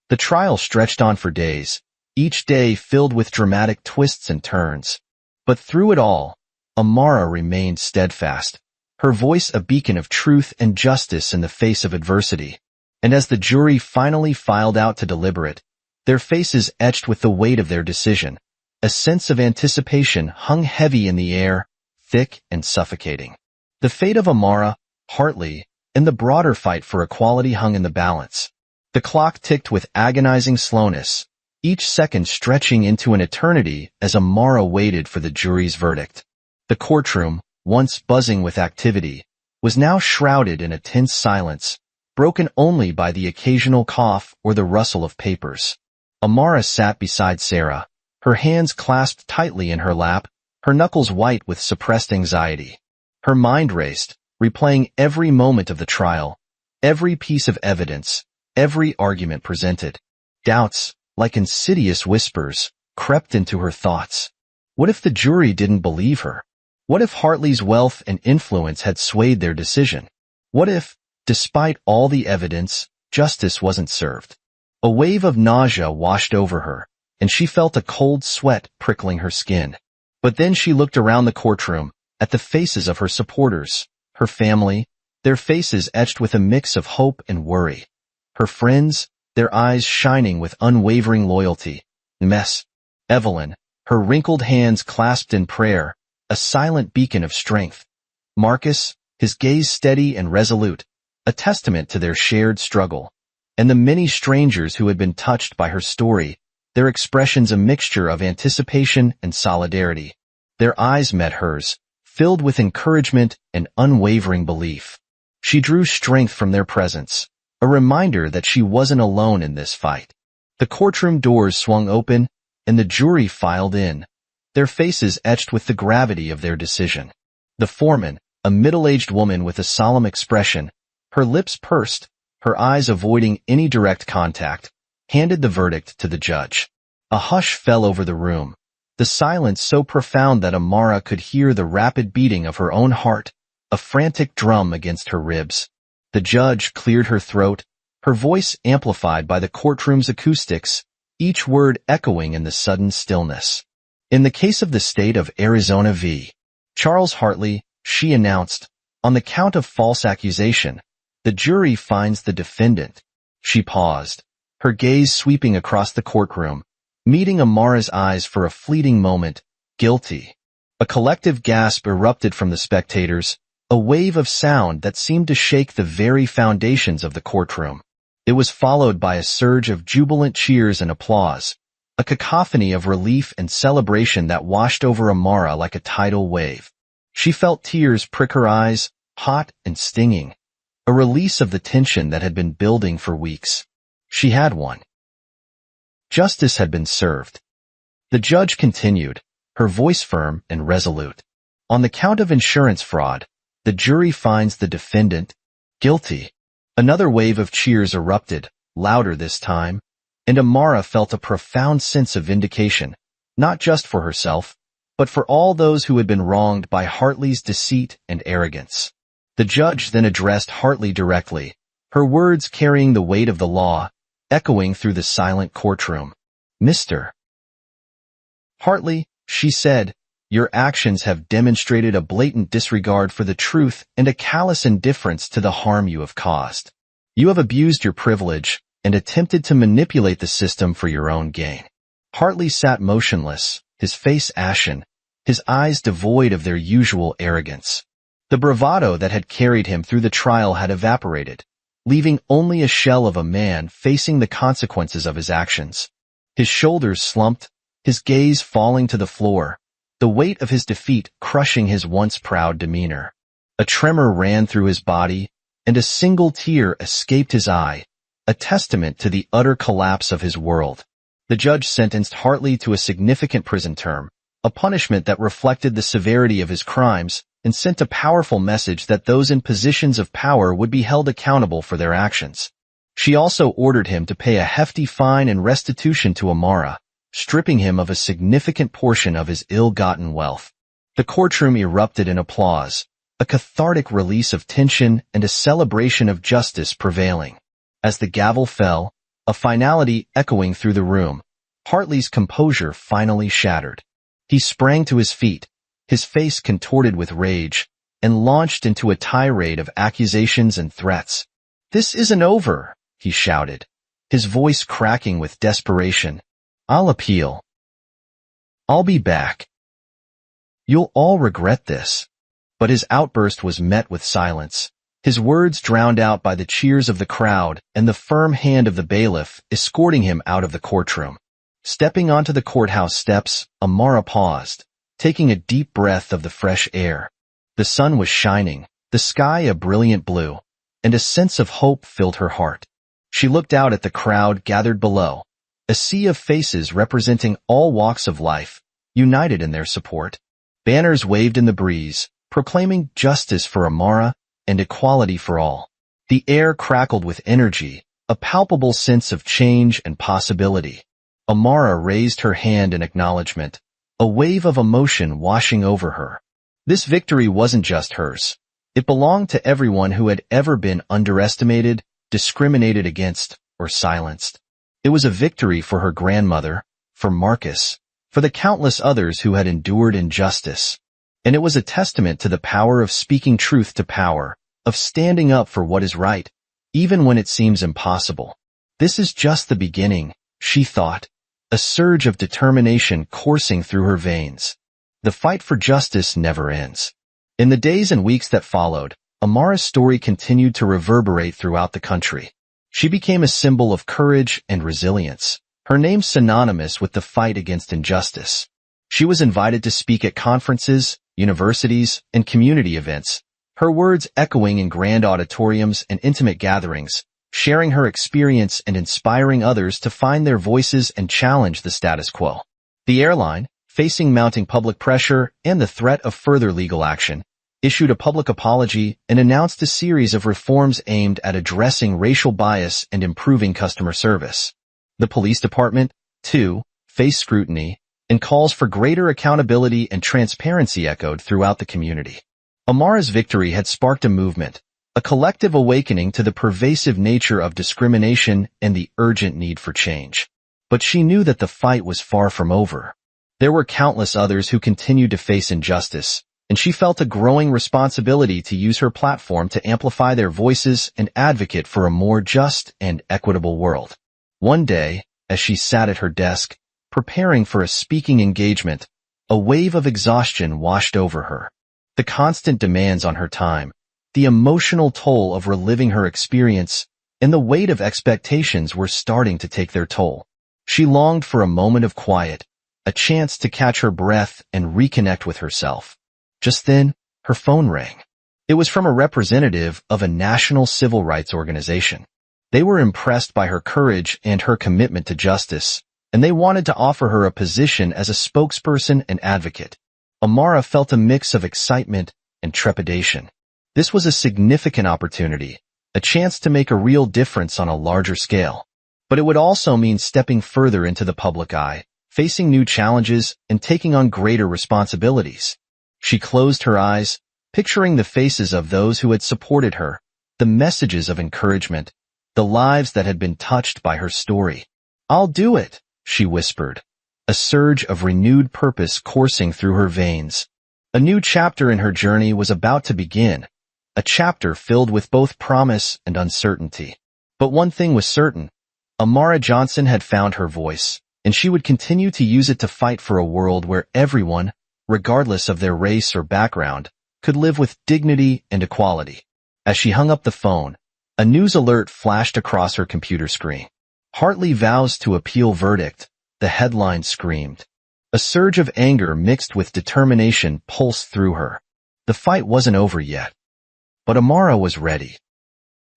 The trial stretched on for days, each day filled with dramatic twists and turns. But through it all, Amara remained steadfast, her voice a beacon of truth and justice in the face of adversity. And as the jury finally filed out to deliberate, their faces etched with the weight of their decision, a sense of anticipation hung heavy in the air, thick and suffocating. The fate of Amara, Hartley, and the broader fight for equality hung in the balance. The clock ticked with agonizing slowness, each second stretching into an eternity as Amara waited for the jury's verdict. The courtroom, once buzzing with activity, was now shrouded in a tense silence, broken only by the occasional cough or the rustle of papers. Amara sat beside Sarah, her hands clasped tightly in her lap, her knuckles white with suppressed anxiety. Her mind raced, replaying every moment of the trial, every piece of evidence, every argument presented. Doubts, like insidious whispers, crept into her thoughts. What if the jury didn't believe her? What if Hartley's wealth and influence had swayed their decision? What if, despite all the evidence, justice wasn't served? A wave of nausea washed over her, and she felt a cold sweat prickling her skin. But then she looked around the courtroom, at the faces of her supporters, her family, their faces etched with a mix of hope and worry. Her friends, their eyes shining with unwavering loyalty. Evelyn, her wrinkled hands clasped in prayer, a silent beacon of strength. Marcus, his gaze steady and resolute, a testament to their shared struggle. And the many strangers who had been touched by her story, their expressions a mixture of anticipation and solidarity. Their eyes met hers, filled with encouragement and unwavering belief. She drew strength from their presence, a reminder that she wasn't alone in this fight. The courtroom doors swung open, and the jury filed in, their faces etched with the gravity of their decision. The foreman, a middle-aged woman with a solemn expression, her lips pursed, her eyes avoiding any direct contact, handed the verdict to the judge. A hush fell over the room, the silence so profound that Amara could hear the rapid beating of her own heart, a frantic drum against her ribs. The judge cleared her throat, her voice amplified by the courtroom's acoustics, each word echoing in the sudden stillness. In the case of the state of Arizona v. Charles Hartley, she announced, on the count of false accusation, the jury finds the defendant. She paused, her gaze sweeping across the courtroom, meeting Amara's eyes for a fleeting moment, guilty. A collective gasp erupted from the spectators, a wave of sound that seemed to shake the very foundations of the courtroom. It was followed by a surge of jubilant cheers and applause, a cacophony of relief and celebration that washed over Amara like a tidal wave. She felt tears prick her eyes, hot and stinging, a release of the tension that had been building for weeks. She had won. Justice had been served. The judge continued, her voice firm and resolute. On the count of insurance fraud, the jury finds the defendant guilty. Another wave of cheers erupted, louder this time, and Amara felt a profound sense of vindication, not just for herself, but for all those who had been wronged by Hartley's deceit and arrogance. The judge then addressed Hartley directly, her words carrying the weight of the law, echoing through the silent courtroom. Mr. Hartley, she said, your actions have demonstrated a blatant disregard for the truth and a callous indifference to the harm you have caused. You have abused your privilege and attempted to manipulate the system for your own gain. Hartley sat motionless, his face ashen, his eyes devoid of their usual arrogance. The bravado that had carried him through the trial had evaporated, leaving only a shell of a man facing the consequences of his actions. His shoulders slumped, his gaze falling to the floor, the weight of his defeat crushing his once proud demeanor. A tremor ran through his body, and a single tear escaped his eye, a testament to the utter collapse of his world. The judge sentenced Hartley to a significant prison term, a punishment that reflected the severity of his crimes and sent a powerful message that those in positions of power would be held accountable for their actions. She also ordered him to pay a hefty fine and restitution to Amara, stripping him of a significant portion of his ill-gotten wealth. The courtroom erupted in applause, a cathartic release of tension and a celebration of justice prevailing. As the gavel fell, a finality echoing through the room, Hartley's composure finally shattered. He sprang to his feet, his face contorted with rage, and launched into a tirade of accusations and threats. "This isn't over," he shouted, his voice cracking with desperation. "I'll appeal. I'll be back. You'll all regret this." But his outburst was met with silence, his words drowned out by the cheers of the crowd and the firm hand of the bailiff escorting him out of the courtroom. Stepping onto the courthouse steps, Amara paused, taking a deep breath of the fresh air. The sun was shining, the sky a brilliant blue, and a sense of hope filled her heart. She looked out at the crowd gathered below, a sea of faces representing all walks of life, united in their support. Banners waved in the breeze, proclaiming justice for Amara and equality for all. The air crackled with energy, a palpable sense of change and possibility. Amara raised her hand in acknowledgement, a wave of emotion washing over her. This victory wasn't just hers. It belonged to everyone who had ever been underestimated, discriminated against, or silenced. It was a victory for her grandmother, for Marcus, for the countless others who had endured injustice. And it was a testament to the power of speaking truth to power, of standing up for what is right, even when it seems impossible. This is just the beginning, she thought, a surge of determination coursing through her veins. The fight for justice never ends. In the days and weeks that followed, Amara's story continued to reverberate throughout the country. She became a symbol of courage and resilience, her name synonymous with the fight against injustice. She was invited to speak at conferences, universities, and community events, her words echoing in grand auditoriums and intimate gatherings, sharing her experience and inspiring others to find their voices and challenge the status quo. The airline, facing mounting public pressure and the threat of further legal action, issued a public apology and announced a series of reforms aimed at addressing racial bias and improving customer service. The police department, too, faced scrutiny, and calls for greater accountability and transparency echoed throughout the community. Amara's victory had sparked a movement, a collective awakening to the pervasive nature of discrimination and the urgent need for change. But she knew that the fight was far from over. There were countless others who continued to face injustice, and she felt a growing responsibility to use her platform to amplify their voices and advocate for a more just and equitable world. One day, as she sat at her desk, preparing for a speaking engagement, a wave of exhaustion washed over her. The constant demands on her time, the emotional toll of reliving her experience, and the weight of expectations were starting to take their toll. She longed for a moment of quiet, a chance to catch her breath and reconnect with herself. Just then, her phone rang. It was from a representative of a national civil rights organization. They were impressed by her courage and her commitment to justice, and they wanted to offer her a position as a spokesperson and advocate. Amara felt a mix of excitement and trepidation. This was a significant opportunity, a chance to make a real difference on a larger scale. But it would also mean stepping further into the public eye, facing new challenges, and taking on greater responsibilities. She closed her eyes, picturing the faces of those who had supported her, the messages of encouragement, the lives that had been touched by her story. "I'll do it," she whispered, a surge of renewed purpose coursing through her veins. A new chapter in her journey was about to begin, a chapter filled with both promise and uncertainty. But one thing was certain: Amara Johnson had found her voice, and she would continue to use it to fight for a world where everyone, regardless of their race or background, could live with dignity and equality. As she hung up the phone, a news alert flashed across her computer screen. "Hartley vows to appeal verdict," the headline screamed. A surge of anger mixed with determination pulsed through her. The fight wasn't over yet. But Amara was ready.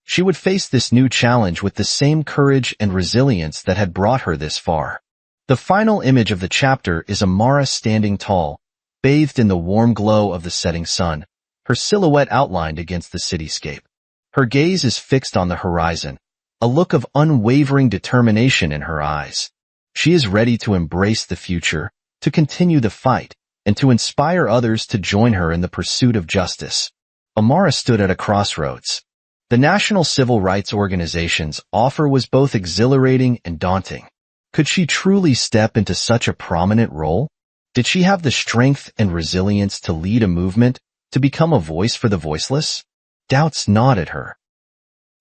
She would face this new challenge with the same courage and resilience that had brought her this far. The final image of the chapter is Amara standing tall, bathed in the warm glow of the setting sun, her silhouette outlined against the cityscape. Her gaze is fixed on the horizon, a look of unwavering determination in her eyes. She is ready to embrace the future, to continue the fight, and to inspire others to join her in the pursuit of justice. Amara stood at a crossroads. The National Civil Rights Organization's offer was both exhilarating and daunting. Could she truly step into such a prominent role? Did she have the strength and resilience to lead a movement, to become a voice for the voiceless? Doubts gnawed at her.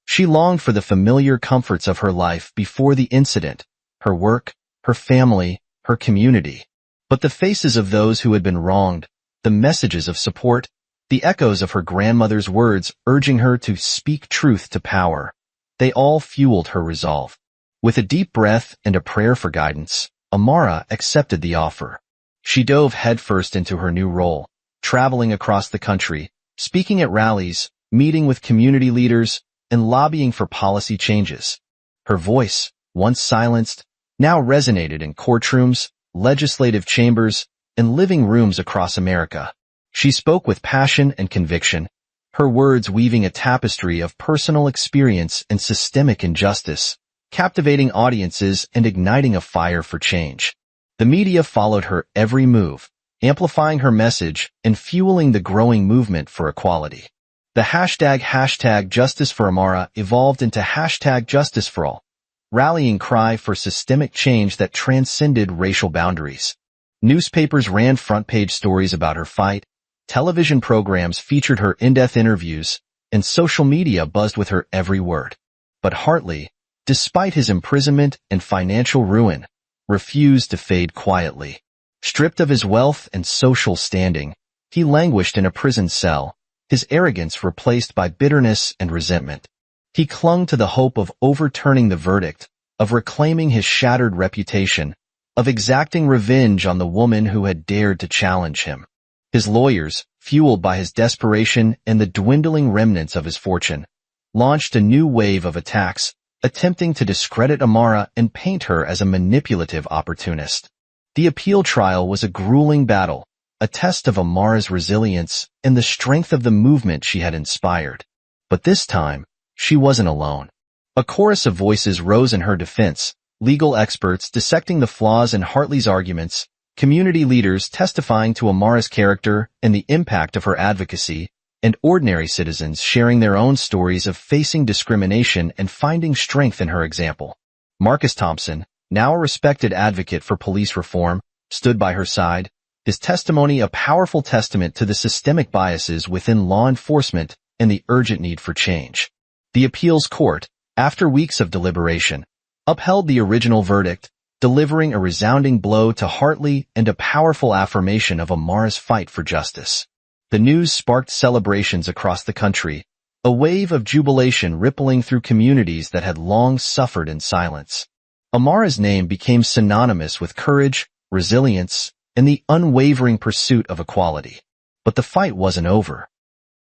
She longed for the familiar comforts of her life before the incident, her work, her family, her community. But the faces of those who had been wronged, the messages of support, the echoes of her grandmother's words urging her to speak truth to power, they all fueled her resolve. With a deep breath and a prayer for guidance, Amara accepted the offer. She dove headfirst into her new role, traveling across the country, speaking at rallies, meeting with community leaders, and lobbying for policy changes. Her voice, once silenced, now resonated in courtrooms, legislative chambers, and living rooms across America. She spoke with passion and conviction, her words weaving a tapestry of personal experience and systemic injustice, captivating audiences and igniting a fire for change. The media followed her every move, amplifying her message and fueling the growing movement for equality. The hashtag Justice for Amara evolved into hashtag Justice for All, rallying cry for systemic change that transcended racial boundaries. Newspapers ran front-page stories about her fight, television programs featured her in-depth interviews, and social media buzzed with her every word. But Hartley, despite his imprisonment and financial ruin, refused to fade quietly. Stripped of his wealth and social standing, he languished in a prison cell, his arrogance replaced by bitterness and resentment. He clung to the hope of overturning the verdict, of reclaiming his shattered reputation, of exacting revenge on the woman who had dared to challenge him. His lawyers, fueled by his desperation and the dwindling remnants of his fortune, launched a new wave of attacks, attempting to discredit Amara and paint her as a manipulative opportunist. The appeal trial was a grueling battle, a test of Amara's resilience and the strength of the movement she had inspired. But this time, she wasn't alone. A chorus of voices rose in her defense, legal experts dissecting the flaws in Hartley's arguments, community leaders testifying to Amara's character and the impact of her advocacy, and ordinary citizens sharing their own stories of facing discrimination and finding strength in her example. Marcus Thompson, now a respected advocate for police reform, stood by her side, his testimony a powerful testament to the systemic biases within law enforcement and the urgent need for change. The appeals court, after weeks of deliberation, upheld the original verdict, delivering a resounding blow to Hartley and a powerful affirmation of Amara's fight for justice. The news sparked celebrations across the country, a wave of jubilation rippling through communities that had long suffered in silence. Amara's name became synonymous with courage, resilience, and the unwavering pursuit of equality. But the fight wasn't over.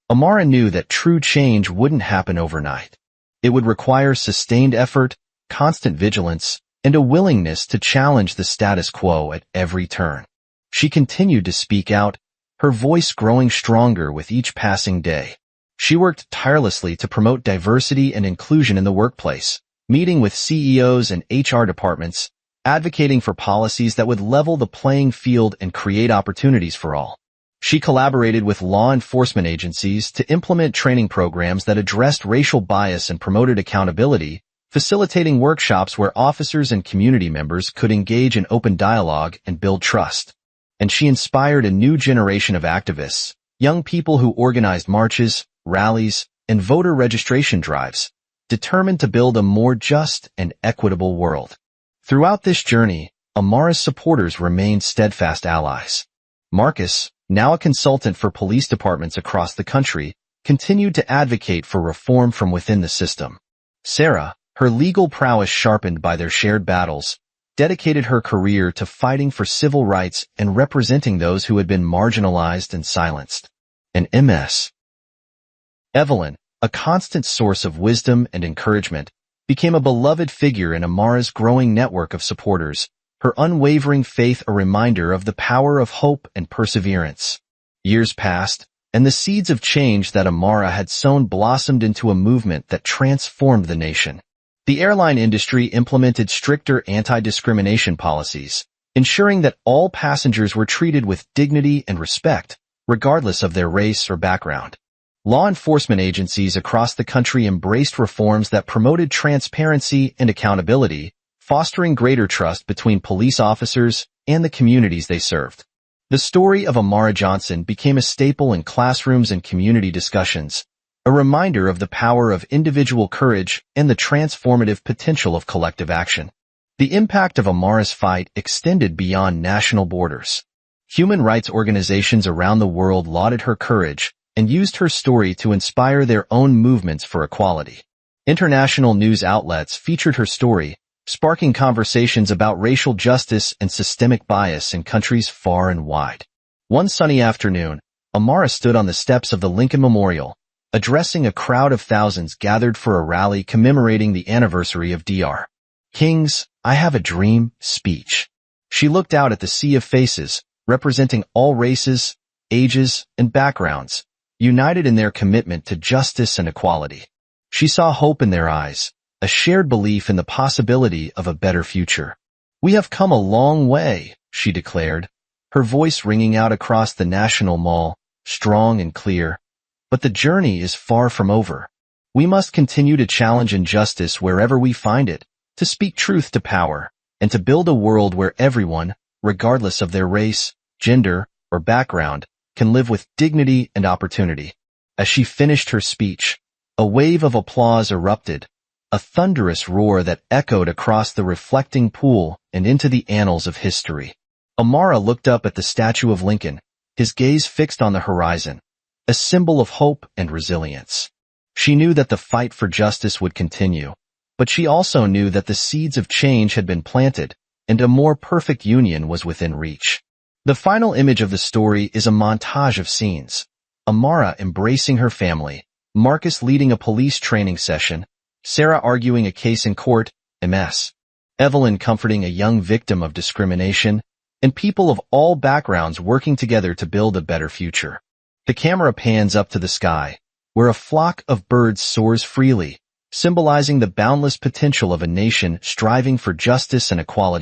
Amara knew that true change wouldn't happen overnight. It would require sustained effort, constant vigilance, and a willingness to challenge the status quo at every turn. She continued to speak out, her voice growing stronger with each passing day. She worked tirelessly to promote diversity and inclusion in the workplace, meeting with CEOs and HR departments, advocating for policies that would level the playing field and create opportunities for all. She collaborated with law enforcement agencies to implement training programs that addressed racial bias and promoted accountability, facilitating workshops where officers and community members could engage in open dialogue and build trust. And she inspired a new generation of activists, young people who organized marches, rallies, and voter registration drives, determined to build a more just and equitable world. Throughout this journey, Amara's supporters remained steadfast allies. Marcus, now a consultant for police departments across the country, continued to advocate for reform from within the system. Sarah, her legal prowess sharpened by their shared battles, dedicated her career to fighting for civil rights and representing those who had been marginalized and silenced. And Ms. Evelyn, a constant source of wisdom and encouragement, became a beloved figure in Amara's growing network of supporters, her unwavering faith a reminder of the power of hope and perseverance. Years passed, and the seeds of change that Amara had sown blossomed into a movement that transformed the nation. The airline industry implemented stricter anti-discrimination policies, ensuring that all passengers were treated with dignity and respect, regardless of their race or background. Law enforcement agencies across the country embraced reforms that promoted transparency and accountability, fostering greater trust between police officers and the communities they served. The story of Amara Johnson became a staple in classrooms and community discussions, a reminder of the power of individual courage and the transformative potential of collective action. The impact of Amara's fight extended beyond national borders. Human rights organizations around the world lauded her courage and used her story to inspire their own movements for equality. International news outlets featured her story, sparking conversations about racial justice and systemic bias in countries far and wide. One sunny afternoon, Amara stood on the steps of the Lincoln Memorial, addressing a crowd of thousands gathered for a rally commemorating the anniversary of Dr. King's "I Have a Dream" speech. She looked out at the sea of faces, representing all races, ages, and backgrounds, united in their commitment to justice and equality. She saw hope in their eyes, a shared belief in the possibility of a better future. "We have come a long way," she declared, her voice ringing out across the National Mall, strong and clear. "But the journey is far from over. We must continue to challenge injustice wherever we find it, to speak truth to power, and to build a world where everyone, regardless of their race, gender, or background, can live with dignity and opportunity." As she finished her speech, a wave of applause erupted, a thunderous roar that echoed across the reflecting pool and into the annals of history. Amara looked up at the statue of Lincoln, his gaze fixed on the horizon, a symbol of hope and resilience. She knew that the fight for justice would continue, but she also knew that the seeds of change had been planted, and a more perfect union was within reach. The final image of the story is a montage of scenes. Amara embracing her family, Marcus leading a police training session, Sarah arguing a case in court, MS. Evelyn comforting a young victim of discrimination, and people of all backgrounds working together to build a better future. The camera pans up to the sky, where a flock of birds soars freely, symbolizing the boundless potential of a nation striving for justice and equality.